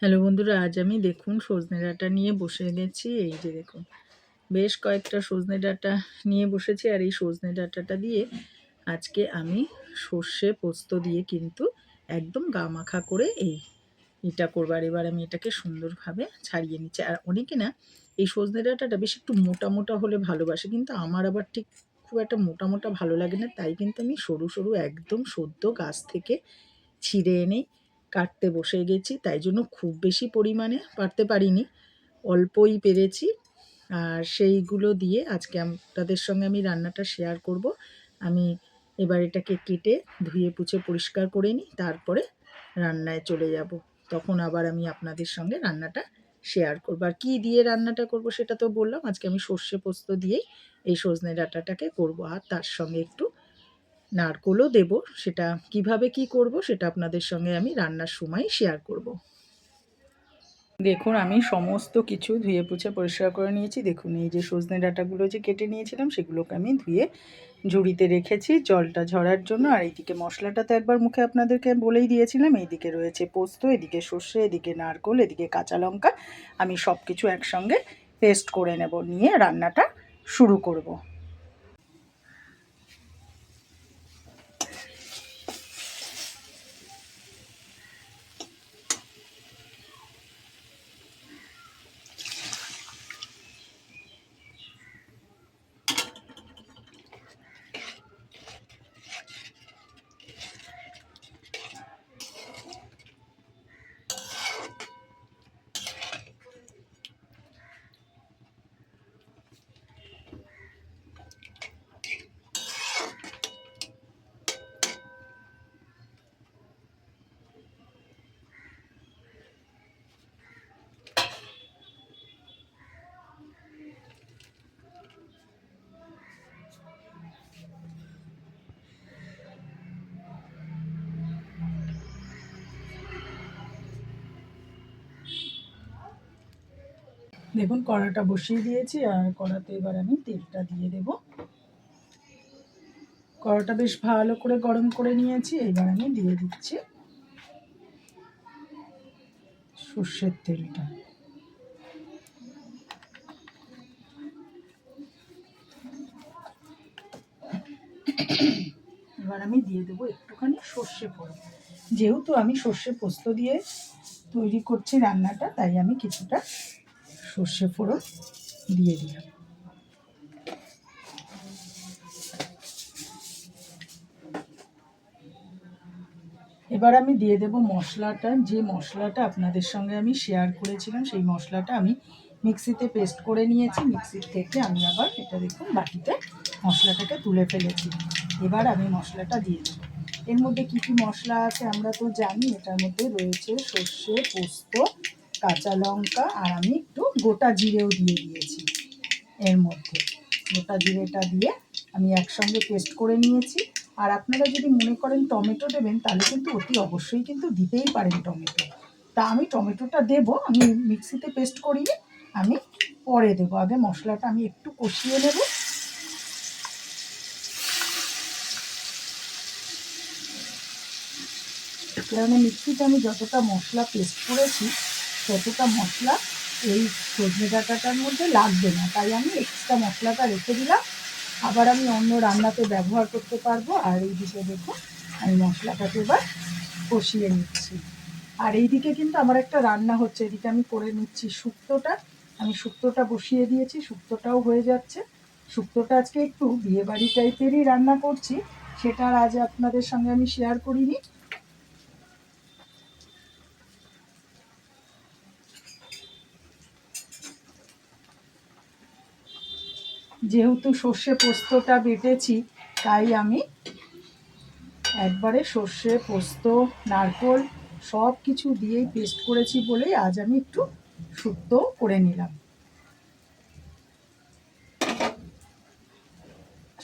Hello বন্ধুরা, আজ আমি দেখুন সজনে ডাঁটা নিয়ে বসে গেছি। এই যে দেখুন, বেশ কয়েকটা সজনে ডাঁটা নিয়ে বসেছি। আর এই সজনে ডাঁটাটা দিয়ে আজকে আমি সর্ষে পোস্ত দিয়ে কিন্তু একদম গা মাখা করে এটা করবো। আর এবার আমি এটাকে সুন্দরভাবে ছাড়িয়ে নিচ্ছি। আর অনেকে না এই সজনে ডাঁটাটা বেশ একটু মোটা মোটা হলে ভালোবাসে, কিন্তু আমার আবার ঠিক খুব একটা মোটা মোটা ভালো লাগে না। তাই কিন্তু আমি সরু সরু একদম সদ্য গাছ থেকে ছিঁড়ে এনে কাটতে বসে গেছি। তাই জন্য খুব বেশি পরিমাণে পারতে পারিনি, অল্পই পেরেছি। আর সেইগুলো দিয়ে আজকে আপনাদের সঙ্গে আমি রান্নাটা শেয়ার করব। আমি এবার এটাকে কেটে ধুয়ে পুছে পরিষ্কার করে নিই, তারপরে রান্নায় চলে যাব। তখন আবার আমি আপনাদের সঙ্গে রান্নাটা শেয়ার করব। আর কী দিয়ে রান্নাটা করব সেটা তো বললাম, আজকে আমি সর্ষে পোস্ত দিয়েই এই সজনে ডাঁটাটাকে করব। আর তার সঙ্গে একটু নারকোলও দেব। সেটা কিভাবে কি করব সেটা আপনাদের সঙ্গে আমি রান্নার সময় শেয়ার করব। দেখুন, আমি সমস্ত কিছু ধুয়ে পুছে পরিষ্কার করে নিয়েছি। দেখুন, এই যে সজনে ডাঁটাগুলো যে কেটে নিয়েছিলাম সেগুলোকে আমি ধুয়ে ঝুড়িতে রেখেছি জলটা ঝরার জন্য। আর এইদিকে মশলাটা তো একবার মুখে আপনাদেরকে বলেই দিয়েছিলাম। এইদিকে রয়েছে পোস্ত, এদিকে সর্ষে, এদিকে নারকোল, এদিকে কাঁচা লঙ্কা। আমি সব কিছু একসঙ্গে পেস্ট করে নেব, নিয়ে রান্নাটা শুরু করব। দেখুন, কড়াটা বসিয়ে দিয়েছি। আর কড়াতে এবার আমি তেলটা দিয়ে দেব। কড়াটা বেশ ভালো করে গরম করে নিয়েছি। এবার আমি দিয়ে দিচ্ছি সর্ষের তেলটা। এবার আমি দিয়ে দেবো একটুখানি সর্ষে ফোড়ন। যেহেতু আমি সর্ষে পোস্ত দিয়ে তৈরি করছি রান্নাটা, তাই আমি কিছুটা সর্ষে ফোড়ন দিয়ে দিলাম। এবার আমি দিয়ে দেব মশলাটা। যে মশলাটা আপনাদের সঙ্গে আমি শেয়ার করেছিলাম, সেই মশলাটা আমি মিক্সিতে পেস্ট করে নিয়েছি। মিক্সির থেকে আমি আবার এটা দেখুন বাটিতে মশলাটাকে তুলে ফেলেছি। এবার আমি মশলাটা দিয়ে দেবো। এর মধ্যে কী কী মশলা আছে আমরা তো জানি। এটার মধ্যে রয়েছে সর্ষে, পোস্ত, কাঁচা লঙ্কা, আর আমি একটু গোটা জিরেও দিয়ে দিয়েছি। এর মধ্যে গোটা জিরেটা দিয়ে আমি একসঙ্গে পেস্ট করে নিয়েছি। আর আপনারা যদি মনে করেন টমেটো দেবেন, তাহলে কিন্তু অতি অবশ্যই কিন্তু দিতেই পারেন টমেটো। তা আমি টমেটোটা দেব, আমি মিক্সিতে পেস্ট করিয়ে আমি পরে দেবো। আগে মশলাটা আমি একটু কষিয়ে নেব। কারণ মিক্সিতে আমি যতটা মশলা পেস্ট করেছি ততটা মশলা এই সজনে ডাঁটাটার মধ্যে লাগবে না, তাই আমি এক্সট্রা মশলাটা রেখে দিলাম। আবার আমি অন্য রান্নাতে ব্যবহার করতে পারবো। আর এইদিকে দেখুন, আমি মশলাটাকে এবার কষিয়ে নিচ্ছি। আর এইদিকে কিন্তু আমার একটা রান্না হচ্ছে, এদিকে আমি করে নিচ্ছি শুক্তোটা। আমি শুক্তোটা বসিয়ে দিয়েছি, শুক্তোটাও হয়ে যাচ্ছে। শুক্তোটা আজকে একটু বিয়েবাড়ি টাইপেরই রান্না করছি, সেটা আজ আপনাদের সঙ্গে আমি শেয়ার করিনি। যেহেতু সর্ষে পোস্তটা বেটেছি, তাই আমি একবারে সর্ষে, পোস্ত, নারকোল সব কিছু দিয়েই পেস্ট করেছি বলেই আজ আমি একটু শুক্তো করে নিলাম।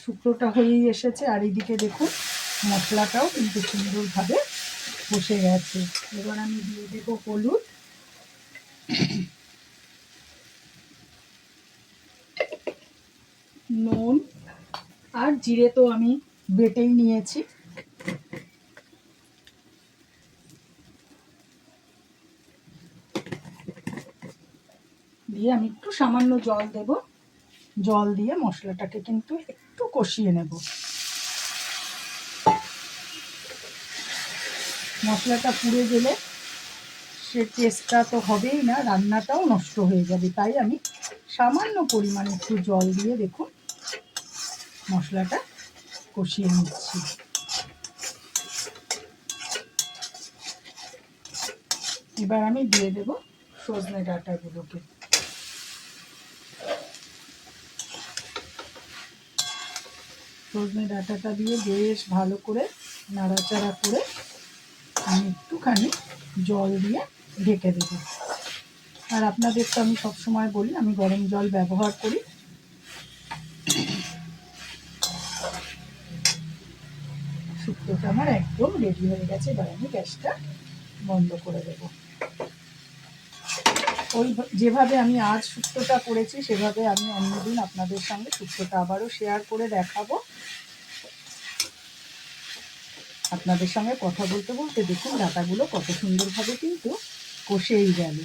শুক্তোটা হয়েই এসেছে। আর এইদিকে দেখুন মশলাটাও কিন্তু সুন্দরভাবে বসে গেছে। এবার আমি দিয়ে দেবো হলুদ, নুন, আর জিরে তো আমি বেটেই নিয়েছি। দিয়ে আমি একটু সামান্য জল দেব। জল দিয়ে মশলাটাকে কিন্তু একটু কষিয়ে নেব। মশলাটা পুড়ে গেলে সে টেস্টটা তো হবেই না, রান্নাটাও নষ্ট হয়ে যাবে। তাই আমি সামান্য পরিমাণে একটু জল দিয়ে দেখুন মশলাটা কষিয়ে নিচ্ছি। এবার আমি দিয়ে দেব সজনে ডাঁটাগুলোকে। সজনে ডাঁটাটা দিয়ে বেশ ভালো করে নাড়াচাড়া করে আমি একটুখানি জল দিয়ে ঢেকে দেব। আর আপনাদের তো আমি সবসময় বলি আমি গরম জল ব্যবহার করি। শুক্তোটা আমার একদম রেডি হয়ে গেছে। এবার আমি গ্যাসটা বন্ধ করে দেব। ওই যেভাবে আমি আজ শুক্তোটা করেছি সেভাবে আমি অন্যদিন আপনাদের সঙ্গে শুক্তোটা আবারও শেয়ার করে দেখাবো। আপনাদের সঙ্গে কথা বলতে বলতে দেখুন ডাঁটাগুলো কত সুন্দরভাবে কিন্তু কষেই গেল।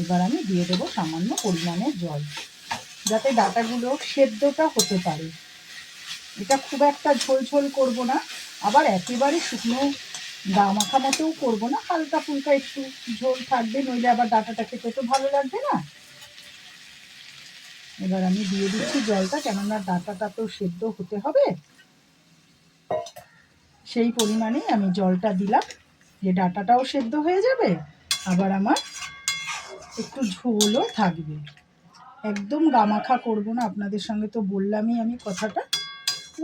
এবার আমি দিয়ে দেবো সামান্য পরিমাণে জল, যাতে ডাঁটাগুলো সেদ্ধটা হতে পারে। এটা খুব একটা ঝোল ঝোল করবো না, আবার একেবারে শুকনো গা মাখা মতেও করবো না, হালকা ফুলকা একটু ঝোল থাকবে, নইলে আবার ডাঁটাটা খেতে তো ভালো লাগবে না। এবার আমি দিয়ে দিচ্ছি জলটা, কেননা ডাঁটাটা তো সেদ্ধ হতে হবে, সেই পরিমাণেই আমি জলটা দিলাম, যে ডাঁটাটাও সেদ্ধ হয়ে যাবে, আবার আমার একটু ঝোলও থাকবে। একদম গামাখা করবো না, আপনাদের সঙ্গে তো বললামই আমি কথাটা।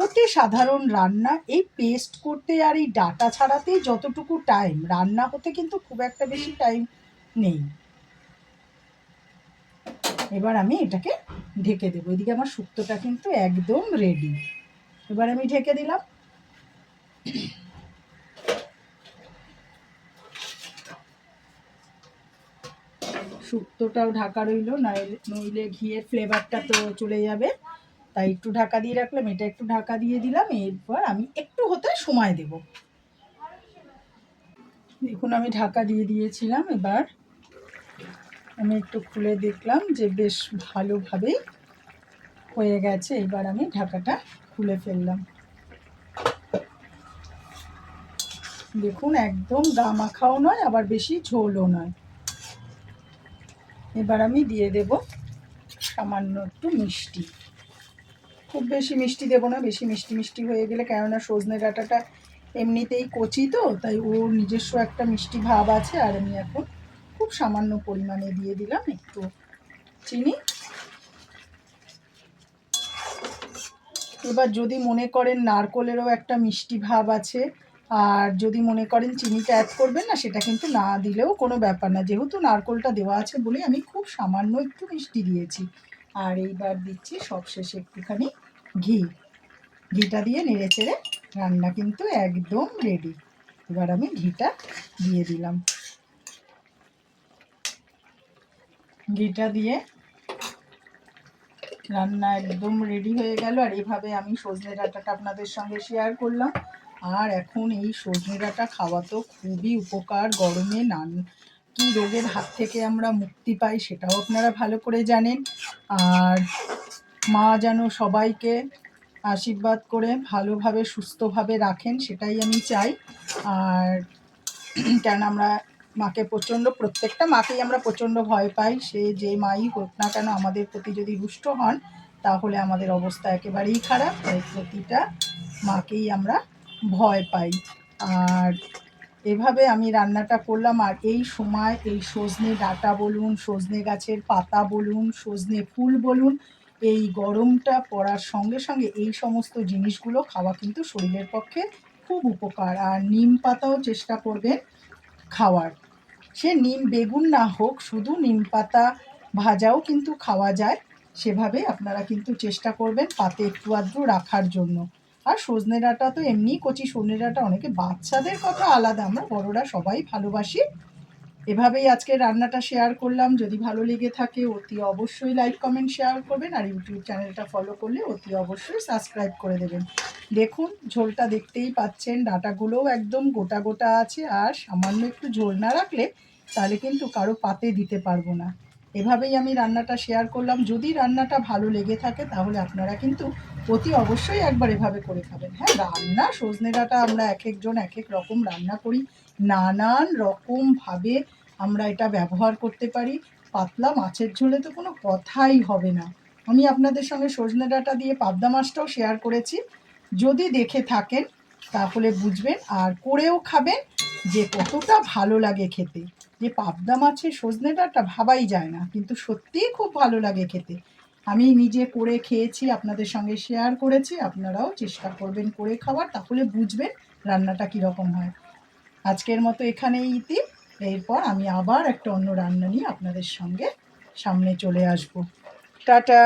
অতি সাধারণ রান্না, এই পেস্ট করতে আর এই ডাটা ছাড়াতেই যতটুকু টাইম, রান্না হতে কিন্তু খুব একটা বেশি টাইম নেই। এবার আমি এটাকে ঢেকে দেবো। এদিকে আমার শুক্তোটা কিন্তু একদম রেডি। এবার আমি ঢেকে দিলাম। শুক্তোটাও ঢাকা রইল, নইলে ঘিয়ের ফ্লেভারটা তো চলে যাবে, তাই একটু ঢাকা দিয়ে রাখলাম। এটা একটু ঢাকা দিয়ে দিলাম। এরপর আমি একটু হতে সময় দেব। দেখুন আমি ঢাকা দিয়ে দিয়েছিলাম। এবার আমি একটু খুলে দেখলাম যে বেশ ভালোভাবেই হয়ে গেছে। এবার আমি ঢাকাটা খুলে ফেললাম। দেখুন একদম গা মাখাও নয়, আবার বেশি ঝোলও নয়। এবার আমি দিয়ে দেব সামান্য একটু মিষ্টি। খুব বেশি মিষ্টি দেবো না, বেশি মিষ্টি মিষ্টি হয়ে গেলে, কেননা সজনে ডাঁটাটা এমনিতেই কচি তো, তাই ওর নিজস্ব একটা মিষ্টি ভাব আছে। আর আমি এখন খুব সামান্য পরিমাণে দিয়ে দিলাম একটু চিনি। এবার যদি মনে করেন নারকোলেরও একটা মিষ্টি ভাব আছে, আর যদি মনে করেন চিনিটা অ্যাড করবেন না, সেটা কিন্তু না দিলেও কোনো ব্যাপার না, যেহেতু নারকোলটা দেওয়া আছে বলে আমি খুব সামান্য একটু মিষ্টি দিয়েছি। আর এইবার দিচ্ছি সবশেষে একটুখানি ঘি। ঘিটা দিয়ে নেড়ে চেড়ে রান্না কিন্তু একদম রেডি। এবার আমি ঘিটা দিয়ে দিলাম। ঘিটা দিয়ে রান্না একদম রেডি হয়ে গেল। আর এভাবে আমি সজনে ডাঁটাটা আপনাদের সঙ্গে শেয়ার করলাম। আর এখন এই সজনে ডাঁটা খাওয়া তো খুবই উপকার। গরমে কি রোগের হাত থেকে আমরা মুক্তি পাই সেটাও আপনারা ভালো করে জানেন। আর মা যেন সবাইকে আশীর্বাদ করে ভালোভাবে সুস্থভাবে রাখেন, সেটাই আমি চাই। আর কেন আমরা মাকে প্রত্যেকটা মাকেই আমরা প্রচণ্ড ভয় পাই। সে যে মাই হোক না কেন, আমাদের প্রতি যদি রুষ্ট হন তাহলে আমাদের অবস্থা একেবারেই খারাপ। তাই প্রতিটা মাকেই আমরা ভয় পাই। আর এভাবে আমি রান্নাটা করলাম। আর এই সময় এই সজনে ডাঁটা বলুন, সজনে গাছের পাতা বলুন, সজনে ফুল বলুন, এই গরমটা পড়ার সঙ্গে সঙ্গে এই সমস্ত জিনিসগুলো খাওয়া কিন্তু শরীরের পক্ষে খুব উপকার। আর নিম পাতাও চেষ্টা করবেন খাওয়ার। সে নিম বেগুন না হোক, শুধু নিম পাতা ভাজাও কিন্তু খাওয়া যায়। সেভাবে আপনারা কিন্তু চেষ্টা করবেন পাতে একটু আধটু রাখার জন্য। আর সজনে ডাঁটা তো এমনিই কচি, সজনে ডাঁটা অনেকে, বাচ্চাদের কথা আলাদা, আমরা বড়রা সবাই ভালোবাসি। এভাবেই আজকে রান্নাটা শেয়ার করলাম। যদি ভালো লেগে থাকে অতি অবশ্যই লাইক কমেন্ট শেয়ার করবেন। আর ইউটিউব চ্যানেলটা ফলো করলে অতি অবশ্যই সাবস্ক্রাইব করে দেবেন। দেখুন ঝোলটা দেখতেই পাচ্ছেন, ডাঁটাগুলোও একদম গোটা গোটা আছে। আর সামান্য একটু ঝোল না রাখলে তাহলে কিন্তু কারো পাতে দিতে পারবো না। এভাবেই আমি রান্নাটা শেয়ার করলাম। যদি রান্নাটা ভালো লেগে থাকে তাহলে আপনারা কিন্তু অতি অবশ্যই একবার এভাবে করে খাবেন। হ্যাঁ, রান্না সজনে ডাঁটা আমরা এক একজন এক এক রকম রান্না করি, নানান রকমভাবে আমরা এটা ব্যবহার করতে পারি। পাতলা মাছের ঝোলে তো কোনো কথাই হবে না। আমি আপনাদের সঙ্গে সজনে ডাঁটা দিয়ে পাবদা মাছটাও শেয়ার করেছি। যদি দেখে থাকেন তাহলে বুঝবেন আর করেও খাবেন যে কতটা ভালো লাগে খেতে। যে পাবদা মাছের সজনে ডাঁটা ভাবাই যায় না, কিন্তু সত্যিই খুব ভালো লাগে খেতে। আমি নিজে করে খেয়েছি, আপনাদের সঙ্গে শেয়ার করেছি। আপনারাও চেষ্টা করবেন করে খাওয়ার, তাহলে বুঝবেন রান্নাটা কীরকম হয়। আজকের মতো এখানেই ইতি। এরপর আমি আবার একটা অন্য রান্না নিয়ে আপনাদের সঙ্গে সামনে চলে আসব। টাটা।